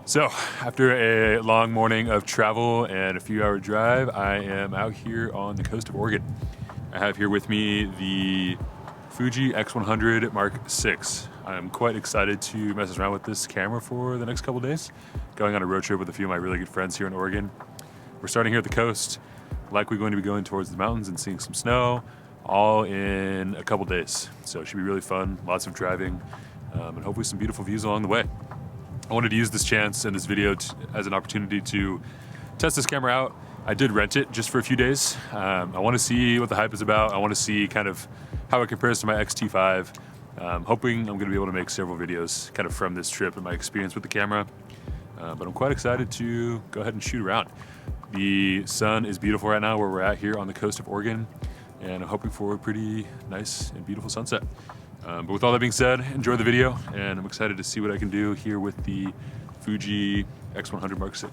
So, after a long morning of travel and a few-hour drive, I am out here on the coast of Oregon. I have here with me the Fuji X100 Mark VI. I'm quite excited to mess around with this camera for the next couple days. Going on a road trip with a few of my really good friends here in Oregon. We're starting here at the coast, likely going to be going towards the mountains and seeing some snow, all in a couple days. So it should be really fun, lots of driving, and hopefully some beautiful views along the way. I wanted to use this chance and this video as an opportunity to test this camera out. I did rent it just for a few days. I want to see what the hype is about. I want to see kind of how it compares to my X-T5. Hoping I'm going to be able to make several videos kind of from this trip and my experience with the camera. But I'm quite excited to go ahead and shoot around. The sun is beautiful right now where we're at here on the coast of Oregon, and I'm hoping for a pretty nice and beautiful sunset. But with all that being said, enjoy the video, and I'm excited to see what I can do here with the Fuji X100 Mark VI.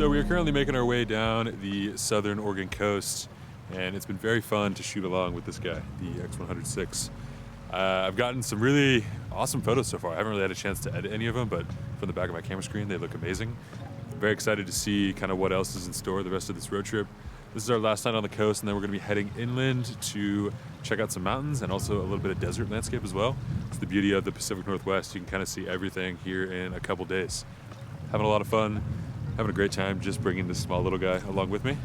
So we are currently making our way down the southern Oregon coast, and it's been very fun to shoot along with this guy, the X100VI. I've gotten some really awesome photos so far. I haven't really had a chance to edit any of them, but from the back of my camera screen, they look amazing. I'm very excited to see kind of what else is in store the rest of this road trip. This is our last night on the coast, and then we're going to be heading inland to check out some mountains and also a little bit of desert landscape as well. It's the beauty of the Pacific Northwest. You can kind of see everything here in a couple days. Having a lot of fun, having a great time just bringing this small little guy along with me.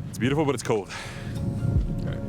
It's beautiful, but it's cold. All right.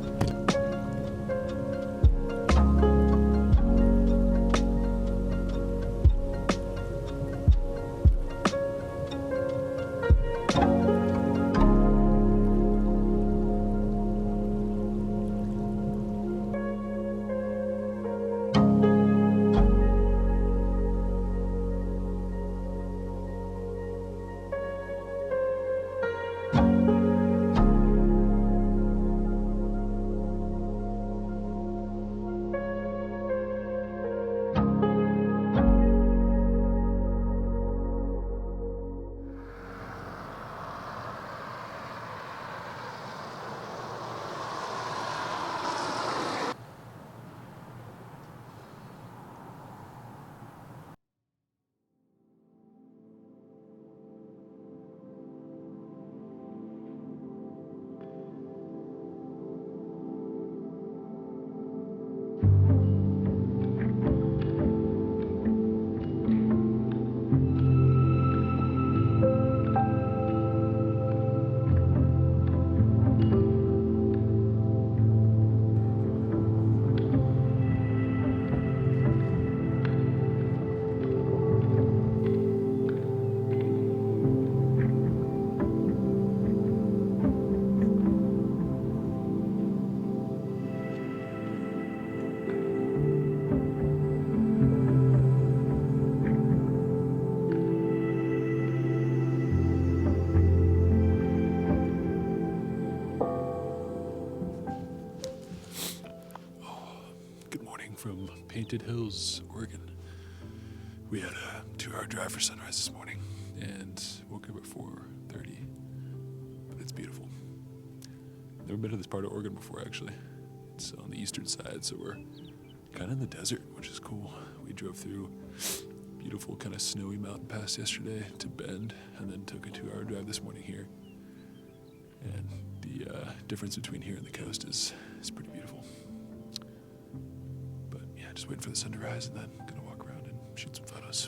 From Painted Hills, Oregon. We had a 2-hour drive for sunrise this morning and woke up at 4:30, but it's beautiful. Never been to this part of Oregon before, actually. It's on the eastern side, so we're kind of in the desert, which is cool. We drove through beautiful kind of snowy mountain pass yesterday to Bend, and then took a 2-hour drive this morning here. And the difference between here and the coast is pretty beautiful. Just waiting for the sun to rise and then gonna walk around and shoot some photos.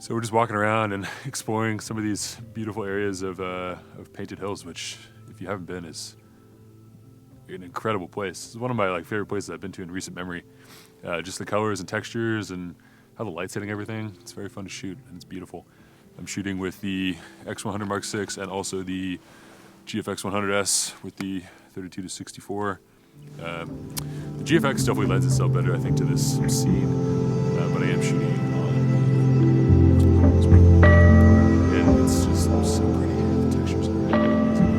So we're just walking around and exploring some of these beautiful areas of Painted Hills, which, if you haven't been, is an incredible place. It's one of my favorite places I've been to in recent memory. Just the colors and textures and how the light's hitting everything. It's very fun to shoot, and it's beautiful. I'm shooting with the X100 Mark VI and also the GFX 100S with the 32 to 64. The GFX definitely lends itself better, I think, to this scene, but I am shooting on and it's just so pretty. The textures are really amazing.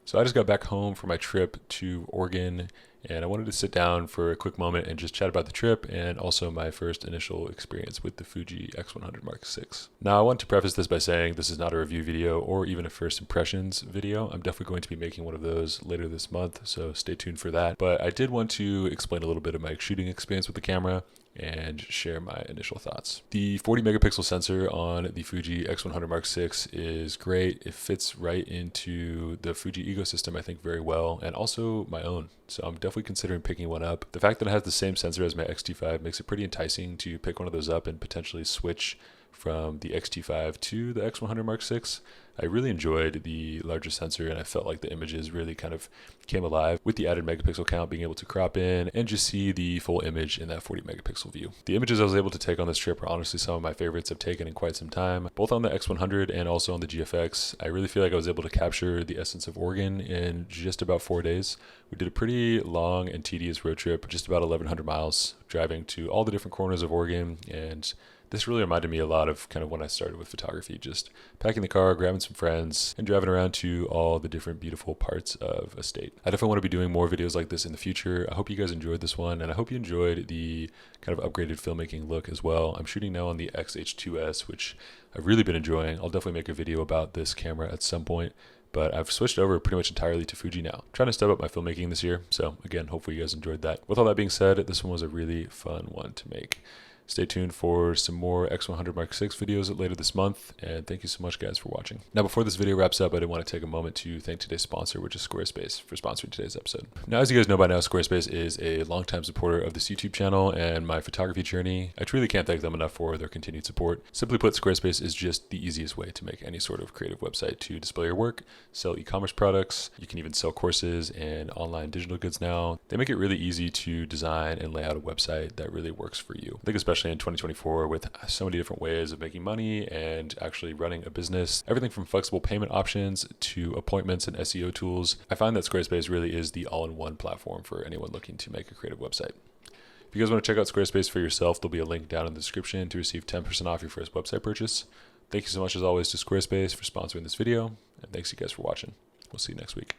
So I just got back home from my trip to Oregon, and I wanted to sit down for a quick moment and just chat about the trip and also my first initial experience with the Fuji X100 Mark VI. Now, I want to preface this by saying this is not a review video or even a first impressions video. I'm definitely going to be making one of those later this month, so stay tuned for that. But I did want to explain a little bit of my shooting experience with the camera and share my initial thoughts. The 40 megapixel sensor on the Fuji X100 Mark VI is great. It fits right into the Fuji ecosystem, I think, very well, and also my own. So I'm definitely considering picking one up. The fact that it has the same sensor as my X-T5 makes it pretty enticing to pick one of those up and potentially switch from the X-T5 to the X100 Mark VI. I really enjoyed the larger sensor, and I felt like the images really kind of came alive with the added megapixel count, being able to crop in and just see the full image in that 40 megapixel view. The images I was able to take on this trip are honestly some of my favorites I've taken in quite some time, both on the X100 and also on the GFX. I really feel like I was able to capture the essence of Oregon in just about 4 days. We did a pretty long and tedious road trip, just about 1,100 miles, driving to all the different corners of Oregon, and this really reminded me a lot of kind of when I started with photography, just packing the car, grabbing some friends, and driving around to all the different beautiful parts of a state. I definitely want to be doing more videos like this in the future. I hope you guys enjoyed this one, and I hope you enjoyed the kind of upgraded filmmaking look as well. I'm shooting now on the X-H2S, which I've really been enjoying. I'll definitely make a video about this camera at some point, but I've switched over pretty much entirely to Fuji now. I'm trying to step up my filmmaking this year, so again, hopefully you guys enjoyed that. With all that being said, this one was a really fun one to make. Stay tuned for some more X100 Mark VI videos later this month, and thank you so much, guys, for watching. Now, before this video wraps up, I did want to take a moment to thank today's sponsor, which is Squarespace, for sponsoring today's episode. Now, as you guys know by now, Squarespace is a longtime supporter of this YouTube channel and my photography journey. I truly can't thank them enough for their continued support. Simply put, Squarespace is just the easiest way to make any sort of creative website to display your work, sell e-commerce products. You can even sell courses and online digital goods now. They make it really easy to design and lay out a website that really works for you. I think especially in 2024 with so many different ways of making money and actually running a business, everything from flexible payment options to appointments and SEO tools, I find that Squarespace really is the all-in-one platform for anyone looking to make a creative website. If you guys want to check out Squarespace for yourself, there'll be a link down in the description to receive 10% off your first website purchase. Thank you so much as always to Squarespace for sponsoring this video, and thanks you guys for watching. We'll see you next week.